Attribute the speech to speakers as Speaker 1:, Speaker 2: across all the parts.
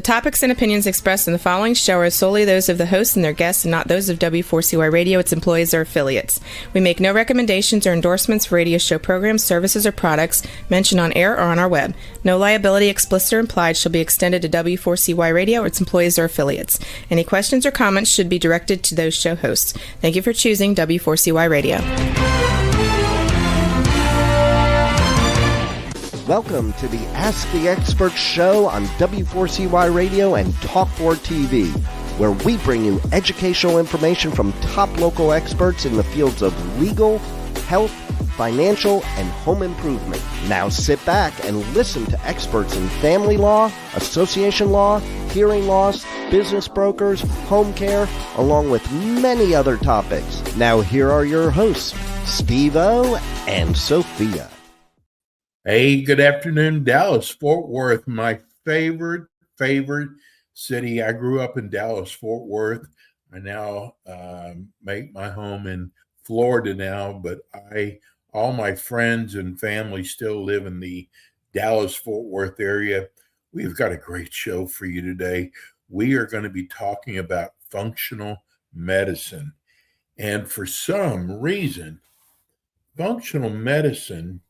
Speaker 1: The topics and opinions expressed in the following show are solely those of the hosts and their guests and not those of W4CY Radio, its employees, or affiliates. We make no recommendations or endorsements for radio show programs, services, or products mentioned on air or on our web. No liability, explicit or implied, shall be extended to W4CY Radio or its employees or affiliates. Any questions or comments should be directed to those show hosts. Thank you for choosing W4CY Radio.
Speaker 2: Welcome to the Ask the Expert show on W4CY Radio and Talk4 TV, where we bring you educational information from top local experts in the fields of legal, health, financial, and home improvement. Now sit back and listen to experts in family law, association law, hearing loss, business brokers, home care, along with many other topics. Now here are your hosts, Steve-O and Sophia.
Speaker 3: Hey, good afternoon, Dallas, Fort Worth, my favorite city. I grew up in Dallas, Fort Worth. I now make my home in Florida now, but all my friends and family still live in the Dallas-Fort Worth area. We've got a great show for you today. We are going to be talking about functional medicine. And for some reason, functional medicine,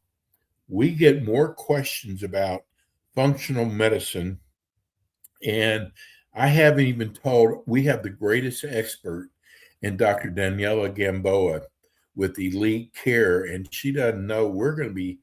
Speaker 3: we get more questions about functional medicine, and I haven't even told, we have the greatest expert in Dr. Daniela Gamboa with Elite Care, and she doesn't know we're going to be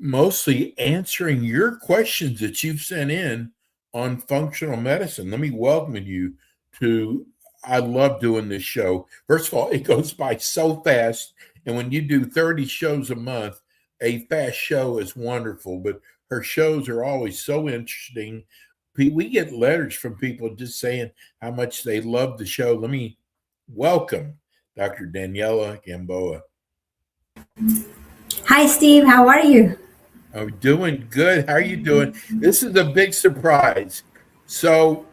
Speaker 3: mostly answering your questions that you've sent in on functional medicine. Let me welcome you to, I love doing this show. First of all, it goes by so fast, and when you do 30 shows a month, a fast show is wonderful, but her shows are always so interesting. We get letters from people just saying how much they love the show. Let me welcome Dr. Daniela Gamboa.
Speaker 4: Hi, Steve. How are you?
Speaker 3: I'm doing good. How are you doing? This is a big surprise. So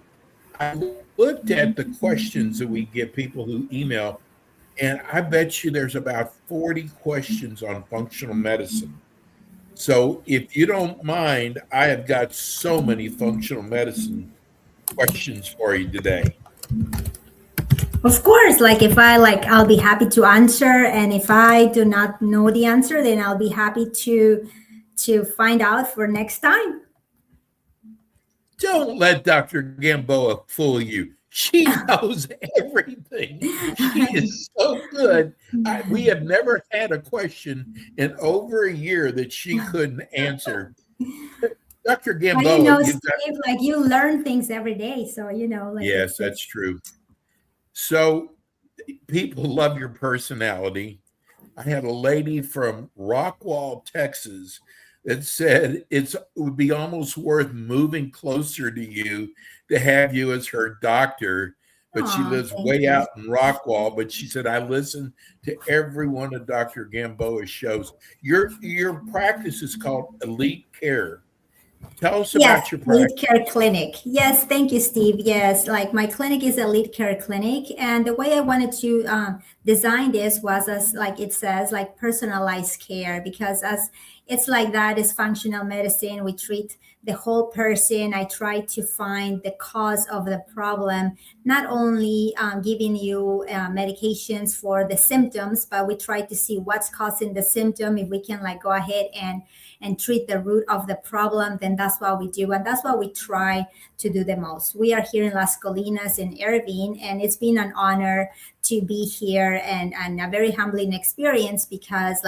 Speaker 3: I looked at the questions that we get people who email, and I bet you there's about 40 questions on functional medicine. So if you don't mind, I have got so many functional medicine questions for you today.
Speaker 4: Of course, I'll be happy to answer. And if I do not know the answer, then I'll be happy to find out for next time.
Speaker 3: Don't let Dr. Gamboa fool you. She knows everything. She is so good. We have never had a question in over a year that she couldn't answer. Dr. Gamboa.
Speaker 4: Steve, you learn things every day. So,
Speaker 3: Yes, that's true. So people love your personality. I had a lady from Rockwall, Texas, that said it would be almost worth moving closer to you to have you as her doctor, but she lives way out in Rockwall. But she said, I listen to every one of Dr. Gamboa's shows. Your practice is called Elite Care. Tell us about your practice.
Speaker 4: Elite Care Clinic. Yes, thank you, Steve. Yes, my clinic is Elite Care Clinic, and the way I wanted to design this was as it says, personalized care, because as it's that is functional medicine. We treat the whole person. I try to find the cause of the problem, not only giving you medications for the symptoms, but we try to see what's causing the symptom. If we can go ahead and treat the root of the problem, then that's what we do. And that's what we try to do the most. We are here in Las Colinas in Irvine, and it's been an honor to be here and a very humbling experience because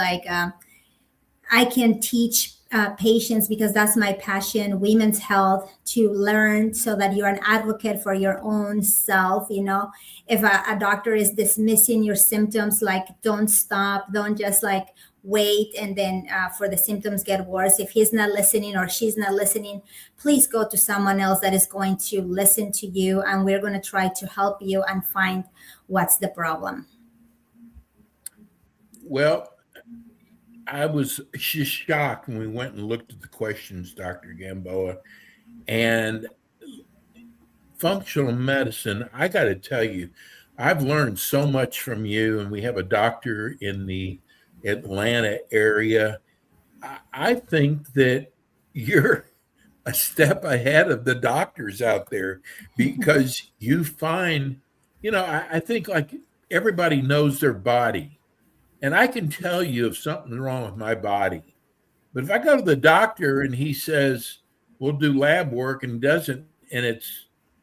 Speaker 4: I can teach patients, because that's my passion, women's health, to learn so that you're an advocate for your own self. If a doctor is dismissing your symptoms, don't stop, don't just wait and then for the symptoms get worse. If he's not listening or she's not listening, please go to someone else that is going to listen to you, and we're going to try to help you and find what's the problem.
Speaker 3: Well, I was just shocked when we went and looked at the questions, Dr. Gamboa, and functional medicine. I got to tell you, I've learned so much from you, and we have a doctor in the Atlanta area. I think that you're a step ahead of the doctors out there because you find, I think like everybody knows their body. And I can tell you if something's wrong with my body. But if I go to the doctor and he says, we'll do lab work and doesn't, and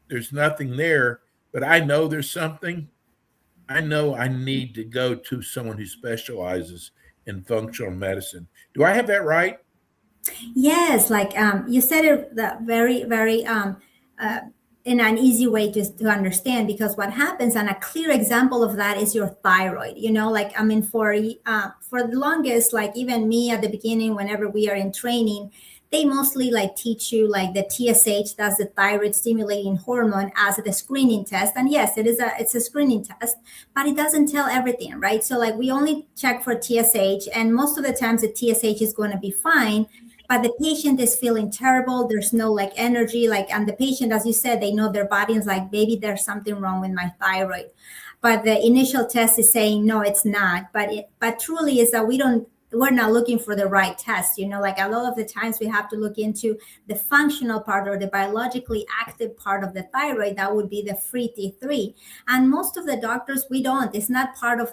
Speaker 3: there's nothing there, but I know there's something, I know I need to go to someone who specializes in functional medicine. Do I have that right?
Speaker 4: Yes, like you said it that very, very uh, in an easy way to understand, because what happens, and a clear example of that is your thyroid. Like, I mean, for the longest, like even me at the beginning, whenever we are in training, they mostly like teach you like the TSH, that's the thyroid stimulating hormone, as the screening test. And yes, it's a screening test, but it doesn't tell everything, right? So like we only check for TSH, and most of the times the TSH is going to be fine, but the patient is feeling terrible. There's no like energy, like, and the patient, as you said, they know their body is like, maybe there's something wrong with my thyroid. But the initial test is saying, no, it's not. But truly is that we're not looking for the right test. Like a lot of the times we have to look into the functional part or the biologically active part of the thyroid. That would be the free T3. And most of the doctors, we don't. It's not part of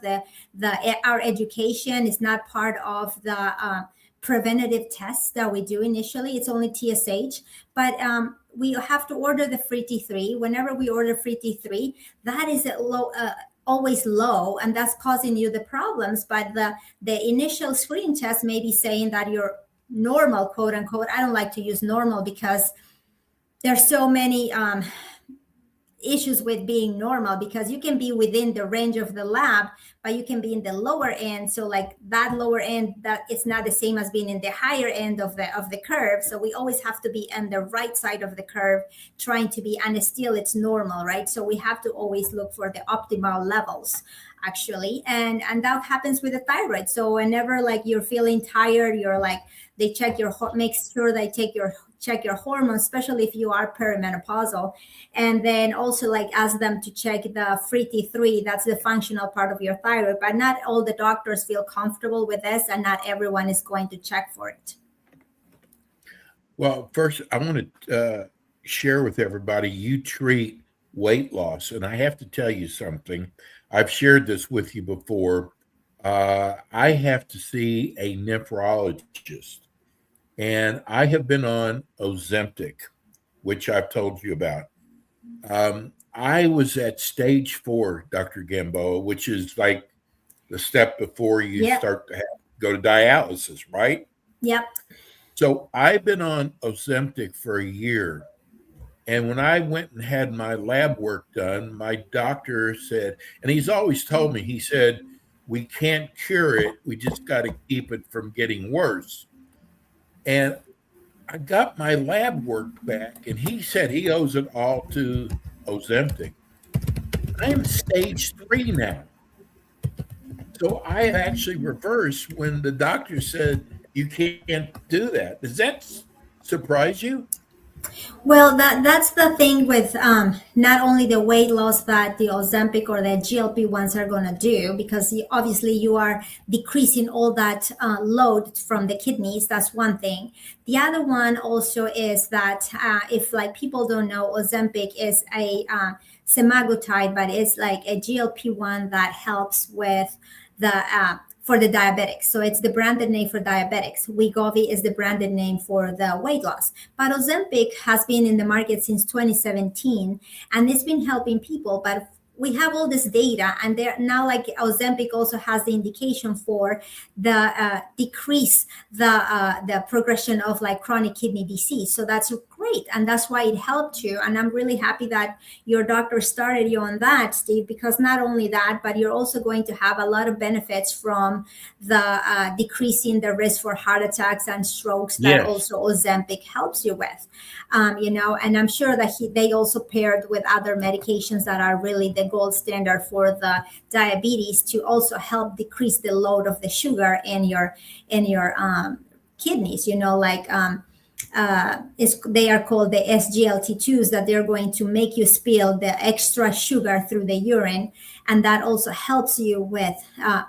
Speaker 4: our education. It's not part of the preventative tests that we do initially. It's only TSH, but we have to order the free T3. Whenever we order free T3, that is at low, always low, and that's causing you the problems. But the initial screen test may be saying that you're normal, quote unquote. I don't like to use normal because there's so many issues with being normal, because you can be within the range of the lab, but you can be in the lower end. So like that lower end, that it's not the same as being in the higher end of the curve. So we always have to be on the right side of the curve, trying to be, and still it's normal, right? So we have to always look for the optimal levels, actually. And that happens with the thyroid. So whenever like you're feeling tired, you're like, they check make sure they check your hormones, especially if you are perimenopausal. And then also like ask them to check the free T3. That's the functional part of your thyroid. But not all the doctors feel comfortable with this, and not everyone is going to check for it.
Speaker 3: Well, first, I want to share with everybody, you treat weight loss. And I have to tell you something. I've shared this with you before. I have to see a nephrologist. And I have been on Ozempic, which I've told you about. I was at stage 4, Dr. Gamboa, which is like the step before you start to go to dialysis, right?
Speaker 4: Yep.
Speaker 3: So I've been on Ozempic for a year. And when I went and had my lab work done, my doctor said, and he's always told me, he said, we can't cure it. We just got to keep it from getting worse. And I got my lab work back, and he said he owes it all to Ozempic. I am stage 3 now. So I actually reversed when the doctor said you can't do that. Does that surprise you?
Speaker 4: Well, that's the thing with not only the weight loss that the Ozempic or the GLP-1s are going to do, because obviously you are decreasing all that load from the kidneys. That's one thing. The other one also is that if like people don't know, Ozempic is a semaglutide, but it's like a GLP-1 that helps with for the diabetics. So it's the branded name for diabetics. Wegovy is the branded name for the weight loss. But Ozempic has been in the market since 2017, and it's been helping people. But we have all this data, and there now, like Ozempic also has the indication for the decrease the progression of like chronic kidney disease. So that's great, and that's why it helped you. And I'm really happy that your doctor started you on that, Steve, because not only that, but you're also going to have a lot of benefits from the decreasing the risk for heart attacks and strokes that also Ozempic helps you with. And I'm sure that they also paired with other medications that are really the gold standard for the diabetes to also help decrease the load of the sugar in your kidneys. they are called the SGLT2s, that they're going to make you spill the extra sugar through the urine. And that also helps you with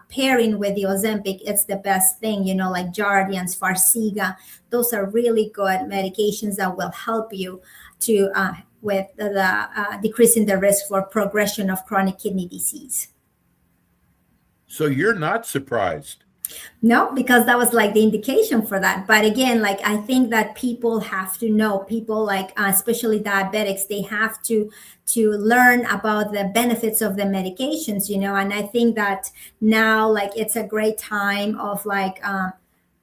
Speaker 4: pairing with the Ozempic. It's the best thing, like Jardiance, Farxiga. Those are really good medications that will help you to with the decreasing the risk for progression of chronic kidney disease.
Speaker 3: So you're not surprised?
Speaker 4: No, because that was like the indication for that. But again, like I think that people have to know, people like especially diabetics, they have to learn about the benefits of the medications, and I think that now like it's a great time of like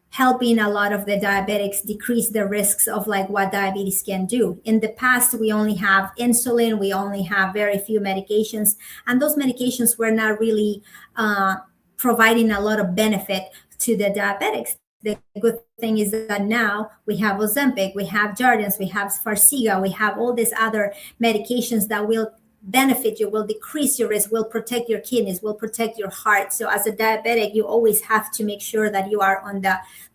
Speaker 4: helping a lot of the diabetics decrease the risks of like what diabetes can do. In the past, we only have insulin, we only have very few medications, and those medications were not really providing a lot of benefit to the diabetics. The good thing is that now we have Ozempic, we have Jardiance, we have Farxiga, we have all these other medications that will benefit you, will decrease your risk, will protect your kidneys, will protect your heart. So as a diabetic, you always have to make sure that you are on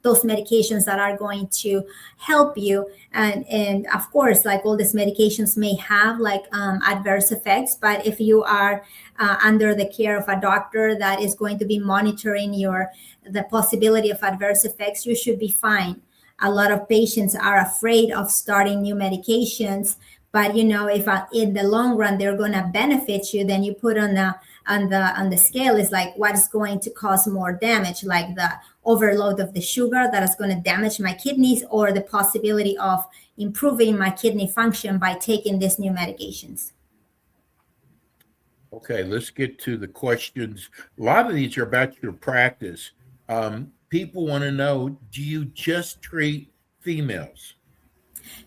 Speaker 4: those medications that are going to help you. And of course, like all these medications may have like adverse effects, but if you are under the care of a doctor that is going to be monitoring the possibility of adverse effects, you should be fine. A lot of patients are afraid of starting new medications, but if in the long run they're going to benefit you, then you put on the scale is like what is going to cause more damage, like the overload of the sugar that is going to damage my kidneys, or the possibility of improving my kidney function by taking these new medications.
Speaker 3: Okay, let's get to the questions. A lot of these are about your practice. People want to know, do you just treat females?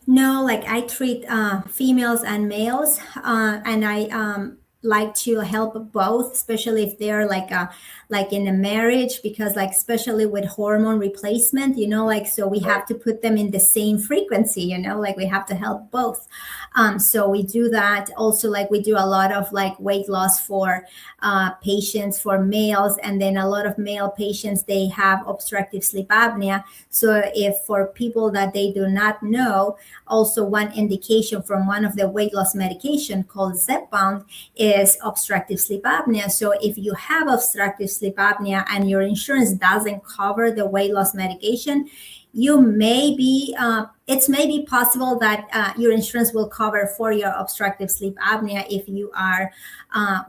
Speaker 4: No, like I treat females and males, and I like to help both, especially if they're like in a marriage, because like especially with hormone replacement, like so we have to put them in the same frequency, like we have to help both. So we do that. Also, like we do a lot of like weight loss for patients, for males, and then a lot of male patients, they have obstructive sleep apnea. So if for people that they do not know, also one indication from one of the weight loss medication called Zepbound is obstructive sleep apnea. So if you have obstructive sleep apnea and your insurance doesn't cover the weight loss medication, you may be it's maybe possible that your insurance will cover for your obstructive sleep apnea if you are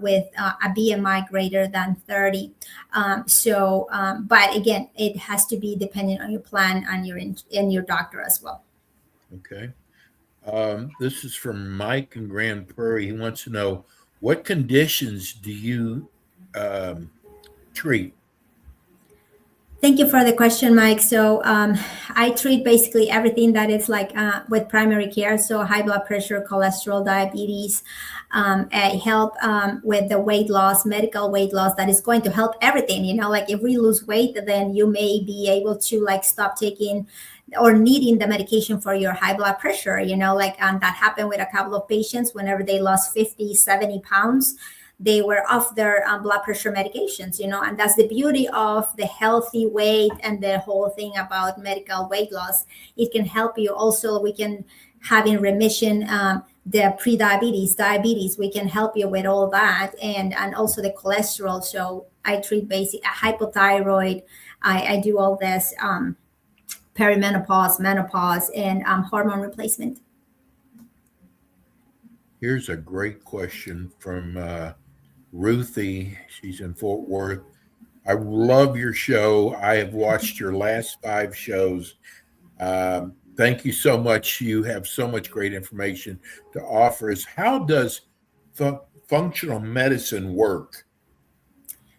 Speaker 4: with a BMI greater than 30. But again, it has to be dependent on your plan and your doctor as well.
Speaker 3: Okay. This is from Mike in Grand Prairie. He wants to know, what conditions do you treat?
Speaker 4: Thank you for the question, Mike. So I treat basically everything that is like with primary care. So high blood pressure, cholesterol, diabetes. I help with the weight loss, medical weight loss that is going to help everything. Like if we lose weight, then you may be able to like stop taking or needing the medication for your high blood pressure, that happened with a couple of patients. Whenever they lost 50, 70 pounds, they were off their blood pressure medications, and that's the beauty of the healthy weight and the whole thing about medical weight loss. It can help you. Also, we can have in remission the diabetes. We can help you with all that, and also the cholesterol. So I treat basic hypothyroid. I do all this perimenopause, menopause, and hormone replacement.
Speaker 3: Here's a great question from Ruthie. She's in Fort Worth. I love your show. I have watched your last 5 shows. Thank you so much. You have so much great information to offer us. How does functional medicine work?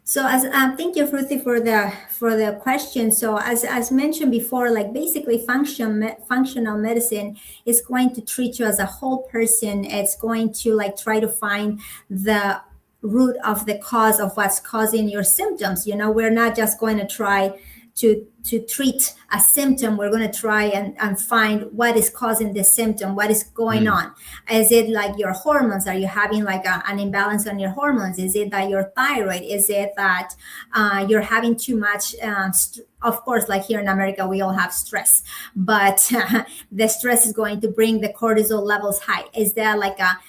Speaker 4: So as thank you, Ruthie, for the question. So as mentioned before, like basically functional medicine is going to treat you as a whole person. It's going to like try to find the root of the cause of what's causing your symptoms. We're not just going to try to treat a symptom, we're going to try and find what is causing the symptom, what is going on. Is it like your hormones? Are you having like an imbalance on your hormones? Is it that your thyroid? Is it that you're having too much of course, like here in America, we all have stress, but the stress is going to bring the cortisol levels high. Is there like a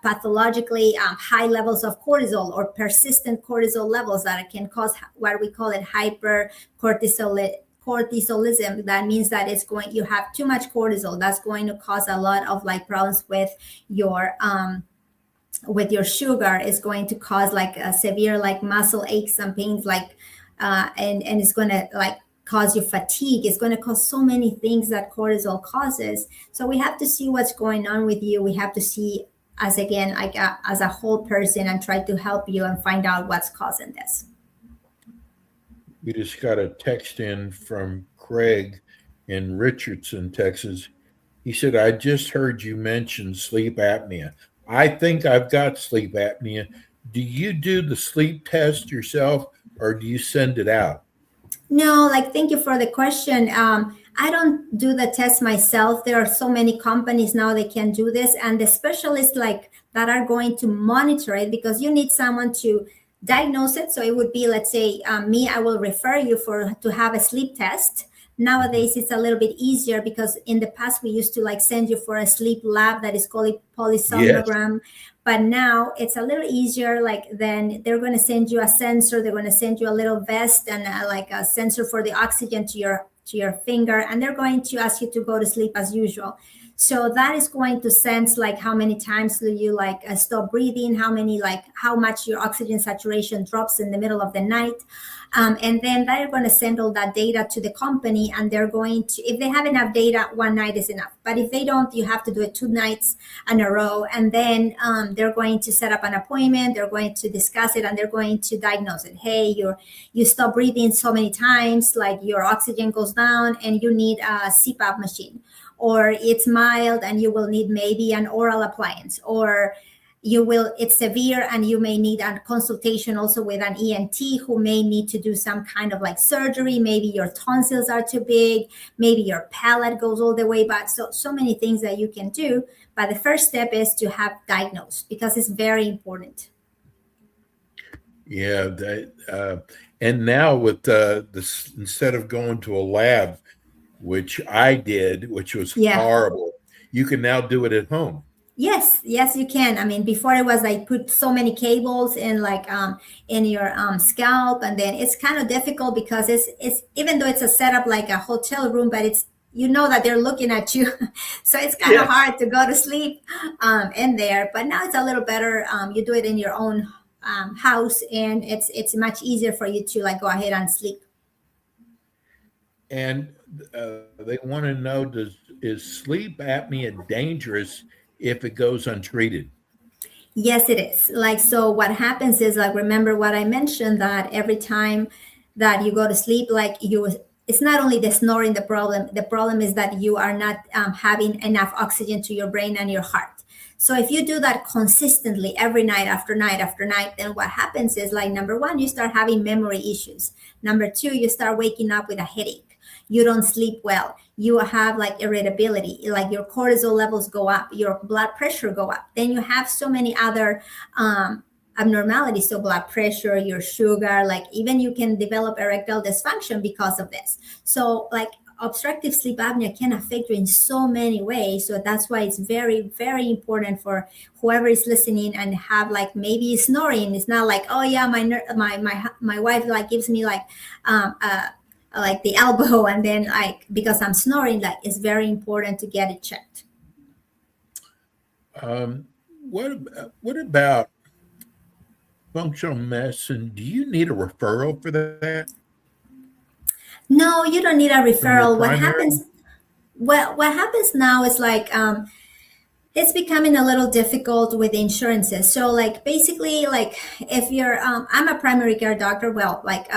Speaker 4: pathologically high levels of cortisol or persistent cortisol levels that can cause what we call it hypercortisolism? That means that you have too much cortisol. That's going to cause a lot of like problems with your sugar. Is going to cause like a severe like muscle aches and pains, like and it's going to like cause you fatigue. It's going to cause so many things that cortisol causes. So we have to see what's going on with you. We have to see as a whole person and try to help you and find out what's causing this.
Speaker 3: We just got a text in from Craig in Richardson, Texas. He said, I just heard you mention sleep apnea. I think I've got sleep apnea. Do you do the sleep test yourself or do you send it out?
Speaker 4: No, like, thank you for the question. I don't do the test myself. There are so many companies now that can do this, and the specialists like that are going to monitor it, because you need someone to diagnose it. So it would be, let's say, me, I will refer you to have a sleep test. Nowadays, it's a little bit easier because in the past we used to like send you for a sleep lab that is called polysomnogram. Yes. But now it's a little easier. Like then they're going to send you a sensor. They're going to send you a little vest and like a sensor for the oxygen to your finger, and they're going to ask you to go to sleep as usual. So that is going to sense like how many times do you like stop breathing, how much your oxygen saturation drops in the middle of the night. And then they're going to send all that data to the company, and they're going to, if they have enough data, one night is enough. But if they don't, you have to do it 2 nights in a row. And then they're going to set up an appointment. They're going to discuss it, and they're going to diagnose it. Hey, you stop breathing so many times, like your oxygen goes down and you need a CPAP machine. Or it's mild and you will need maybe an oral appliance, or it's severe and you may need a consultation also with an ENT who may need to do some kind of like surgery. Maybe your tonsils are too big, maybe your palate goes all the way back. So many things that you can do. But the first step is to have diagnosed, because it's very important.
Speaker 3: Yeah. And now with this, instead of going to a lab, which I did, which was horrible, you can now do it at home.
Speaker 4: Yes, you can. I mean, before it was like put so many cables in like in your scalp, and then it's kind of difficult because it's even though it's a setup like a hotel room, but it's, you know, that they're looking at you, so it's kind of hard to go to sleep in there. But now it's a little better. You do it in your own house, and it's much easier for you to like go ahead and sleep.
Speaker 3: And they want to know, is sleep apnea dangerous if it goes untreated?
Speaker 4: Yes, it is. Like, so what happens is, like, remember what I mentioned, that every time that you go to sleep, like it's not only the snoring the problem is that you are not having enough oxygen to your brain and your heart. So if you do that consistently every night after night after night, then what happens is, like, number one, you start having memory issues. Number two, you start waking up with a headache. You don't sleep well. You have like irritability, like your cortisol levels go up, your blood pressure go up. Then you have so many other abnormalities. So blood pressure, your sugar, like even you can develop erectile dysfunction because of this. So like obstructive sleep apnea can affect you in so many ways. So that's why it's very, very important for whoever is listening and have like maybe snoring. It's not like, oh yeah, my wife like gives me like the elbow, and then like because I'm snoring, like it's very important to get it checked.
Speaker 3: What about functional medicine? Do you need a referral for that?
Speaker 4: No, you don't need a referral. What happens? Well, what happens now is like it's becoming a little difficult with insurances. So like basically, like if you're I'm a primary care doctor, well, like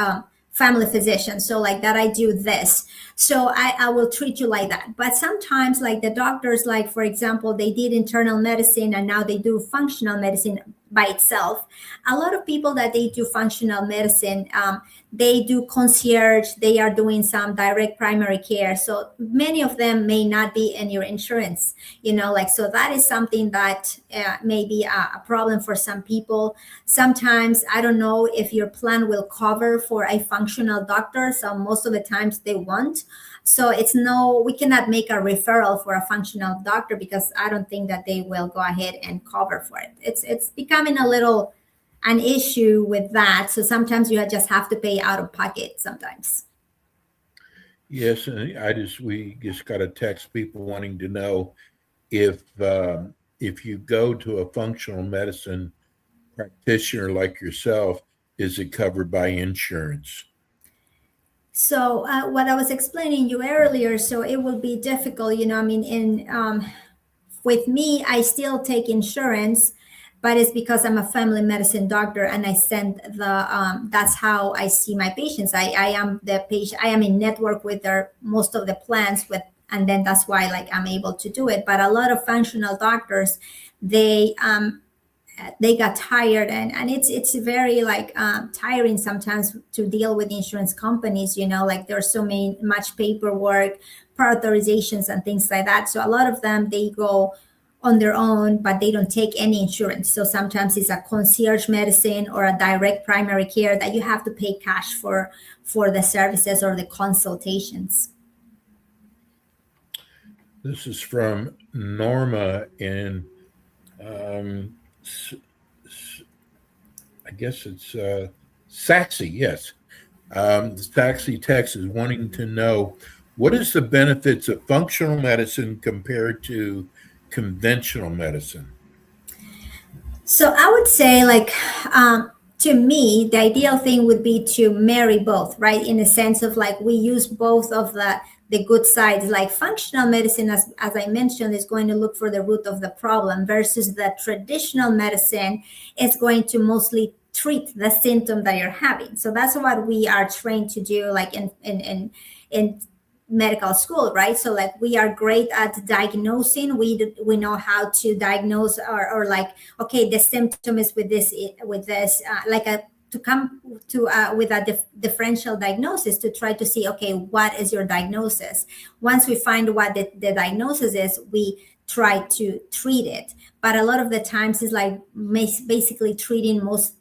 Speaker 4: family physician, so like that I do this, so I will treat you like that. But sometimes like the doctors, like for example, they did internal medicine and now they do functional medicine. by itself. A lot of people that they do functional medicine, they do concierge, they are doing some direct primary care. So many of them may not be in your insurance, so that is something that may be a problem for some people. Sometimes, I don't know if your plan will cover for a functional doctor. So most of the times they won't. So we cannot make a referral for a functional doctor because I don't think that they will go ahead and cover for it. It's becoming a little an issue with that. So sometimes you just have to pay out of pocket sometimes.
Speaker 3: Yes, and we just got to text people wanting to know if you go to a functional medicine practitioner like yourself, is it covered by insurance?
Speaker 4: So what I was explaining you earlier, so it will be difficult, with me, I still take insurance, but it's because I'm a family medicine doctor and I send that's how I see my patients. I am the patient, I am in network with most of the plans and then that's why I'm able to do it. But a lot of functional doctors, they got tired and it's very tiring sometimes to deal with insurance companies, there's so much paperwork, prior authorizations and things like that. So a lot of them, they go on their own, but they don't take any insurance. So sometimes it's a concierge medicine or a direct primary care that you have to pay cash for the services or the consultations.
Speaker 3: This is from Norma in I guess it's Saxe, yes. Saxe, Texas, wanting to know what is the benefits of functional medicine compared to conventional medicine?
Speaker 4: So I would say to me, the ideal thing would be to marry both, right? In the sense of we use both of the good sides. Like functional medicine, as I mentioned, is going to look for the root of the problem versus the traditional medicine is going to mostly treat the symptom that you're having. So that's what we are trained to do, in medical school, right? So we are great at diagnosing. We know how to diagnose or okay, the symptom is with this to come to with a differential diagnosis to try to see, okay, what is your diagnosis? Once we find what the diagnosis is, we try to treat it. But a lot of the times it's basically treating most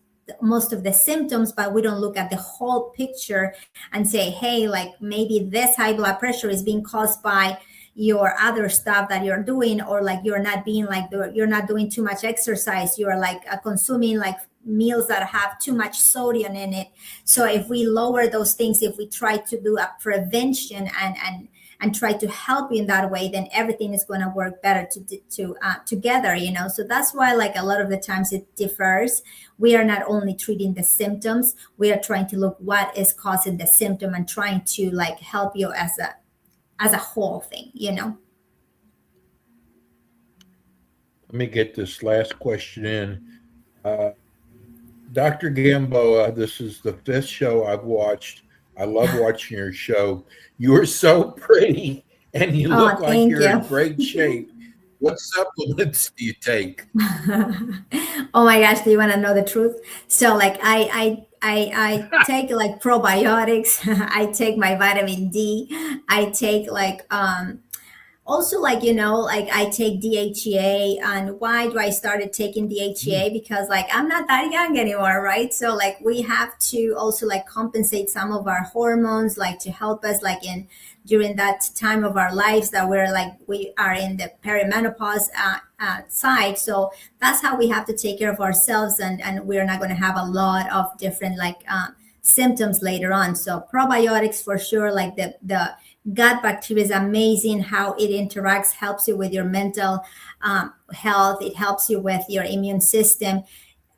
Speaker 4: of the symptoms, but we don't look at the whole picture and say, hey, maybe this high blood pressure is being caused by your other stuff that you're doing, or you're not being you're not doing too much exercise, you're consuming meals that have too much sodium in it. So if we lower those things, if we try to do a prevention and try to help you in that way, then everything is going to work better together, So that's why a lot of the times it differs. We are not only treating the symptoms, we are trying to look what is causing the symptom and trying to help you as a whole thing,
Speaker 3: Let me get this last question in. Dr. Gamboa, this is the 5th show I've watched. I love watching your show. You are so pretty and you look like you're in great shape. What supplements do you take?
Speaker 4: Oh my gosh, do you want to know the truth? So I take probiotics. I take my vitamin D. I take also I take DHEA. And why do I started taking DHEA? Because I'm not that young anymore, right? So we have to also compensate some of our hormones to help us during that time of our lives that we are in the perimenopause side. So that's how we have to take care of ourselves, and we're not going to have a lot of different symptoms later on. So probiotics for sure, the gut bacteria is amazing how it interacts, helps you with your mental health. It helps you with your immune system.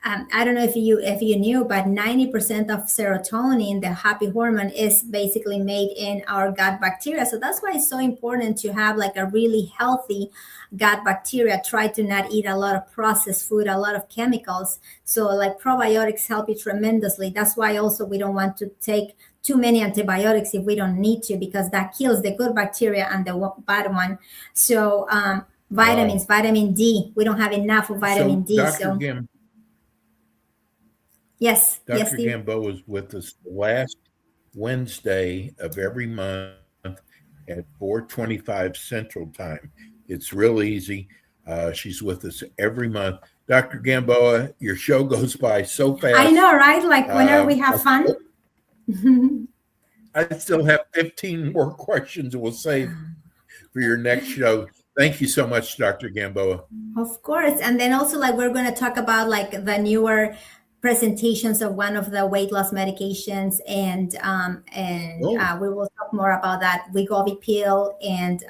Speaker 4: I don't know if you knew, but 90% of serotonin, the happy hormone, is basically made in our gut bacteria. So that's why it's so important to have a really healthy gut bacteria. Try to not eat a lot of processed food, a lot of chemicals. So probiotics help you tremendously. That's why also we don't want to take too many antibiotics if we don't need to, because that kills the good bacteria and the bad one. So vitamins, vitamin D, we don't have enough of vitamin D.
Speaker 3: Dr.
Speaker 4: Yes.
Speaker 3: Dr.
Speaker 4: Yes, Steve.
Speaker 3: Gamboa is with us the last Wednesday of every month at 4:25 Central Time. It's real easy. She's with us every month. Dr. Gamboa, your show goes by so fast.
Speaker 4: I know, right? Like whenever we have fun.
Speaker 3: I still have 15 more questions we'll save for your next show. Thank you so much, Dr. Gamboa.
Speaker 4: Of course. And then also like we're going to talk about like the newer presentations of one of the weight loss medications, and we will talk more about that Wegovy pill and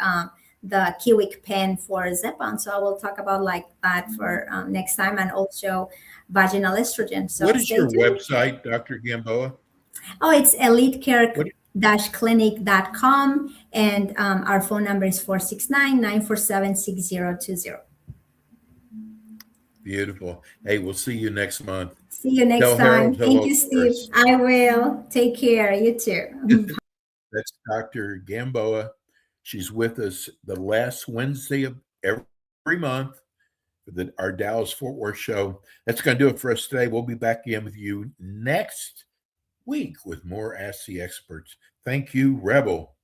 Speaker 4: the Kiwick pen for Zepbound. So I will talk about like that for next time, and also vaginal estrogen. So
Speaker 3: what is your
Speaker 4: tuned.
Speaker 3: website, Dr. Gamboa?
Speaker 4: Oh, it's elitecare-clinic.com, and our phone number is 469-947-6020.
Speaker 3: Beautiful. Hey, we'll see you next month.
Speaker 4: See you next
Speaker 3: Tell
Speaker 4: time.
Speaker 3: Harold
Speaker 4: Thank
Speaker 3: hello
Speaker 4: you, Steve.
Speaker 3: first.
Speaker 4: I will. Take care. You too.
Speaker 3: That's Dr. Gamboa. She's with us the last Wednesday of every month for our Dallas Fort Worth show. That's going to do it for us today. We'll be back again with you next week with more Ask the Experts. Thank you, Rebel.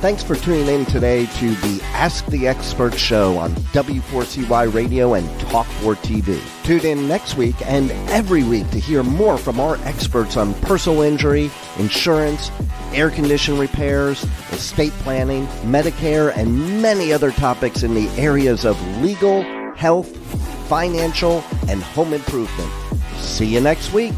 Speaker 2: Thanks for tuning in today to the Ask the Expert show on W4CY Radio and Talk4 TV. Tune in next week and every week to hear more from our experts on personal injury, insurance, air condition repairs, estate planning, Medicare, and many other topics in the areas of legal, health, financial, and home improvement. See you next week.